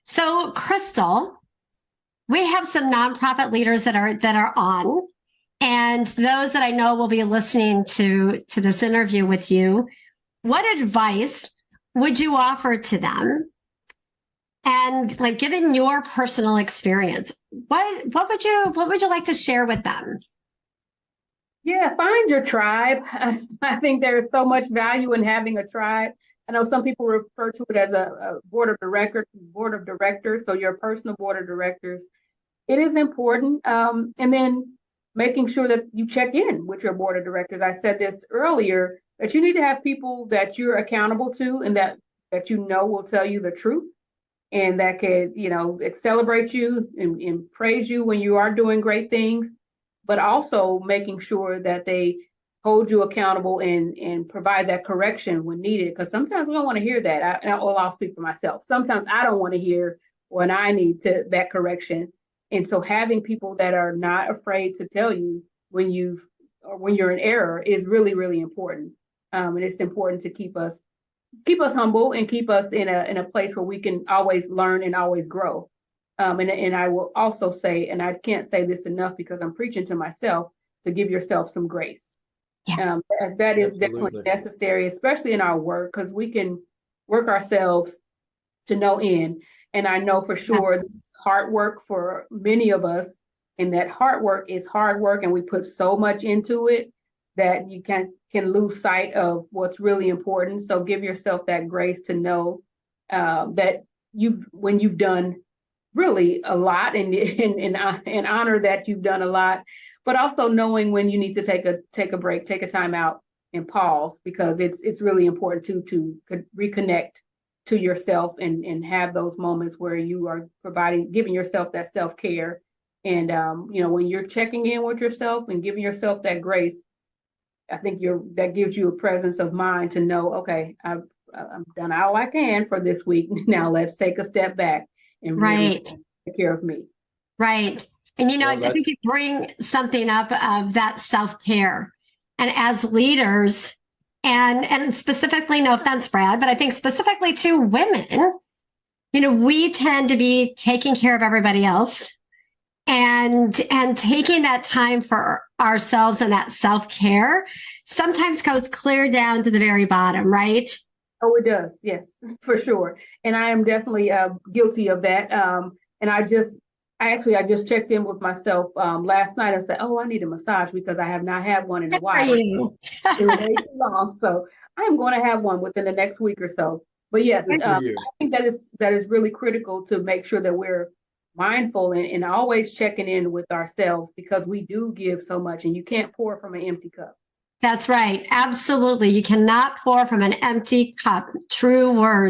So, Crystal, we have some nonprofit leaders that are on, and those that I know will be listening to this interview with you. What advice would you offer to them? And like, given your personal experience, what would you like to share with them? Yeah, find your tribe. I think there's so much value in having a tribe. I know some people refer to it as a board of directors, so your personal board of directors. It is important. And then making sure that you check in with your board of directors. I said this earlier, that you need to have people that you're accountable to and that you know will tell you the truth and that could, celebrate you and praise you when you are doing great things, but also making sure that they hold you accountable and provide that correction when needed. Because sometimes we don't want to hear that. I'll speak for myself. Sometimes I don't want to hear when I need that correction. And so having people that are not afraid to tell you when you're in error is really, really important. And it's important to keep us humble and keep us in a place where we can always learn and always grow. And I will also say, and I can't say this enough because I'm preaching to myself, to give yourself some grace. Yeah. That is Absolutely. definitely necessary, especially in our work, because we can work ourselves to no end. And I know for sure this is hard work for many of us, and that hard work is hard work, and we put so much into it that you can lose sight of what's really important. So give yourself that grace to know that when you've done really a lot, and honor that you've done a lot, but also knowing when you need to take a break, take a time out and pause, because it's really important to reconnect to yourself and have those moments where you are giving yourself that self-care. And when you're checking in with yourself and giving yourself that grace, I think that gives you a presence of mind to know, okay, I've done all I can for this week. Now let's take a step back and really Right. take care of me. Right. And Well, I think that's you bring something up of that self-care. And as leaders, and specifically, no offense, Brad, but I think specifically to women, we tend to be taking care of everybody else and taking that time for ourselves, and that self-care sometimes goes clear down to the very bottom, right? Oh, it does. Yes, for sure. And I am definitely guilty of that. And I just checked in with myself last night and said, oh, I need a massage because I have not had one in a Good for while. you. It was way too long. So I am going to have one within the next week or so. But yes, good for you. I think that is really critical to make sure that we're mindful and always checking in with ourselves, because we do give so much and you can't pour from an empty cup. That's right. Absolutely. You cannot pour from an empty cup. True words.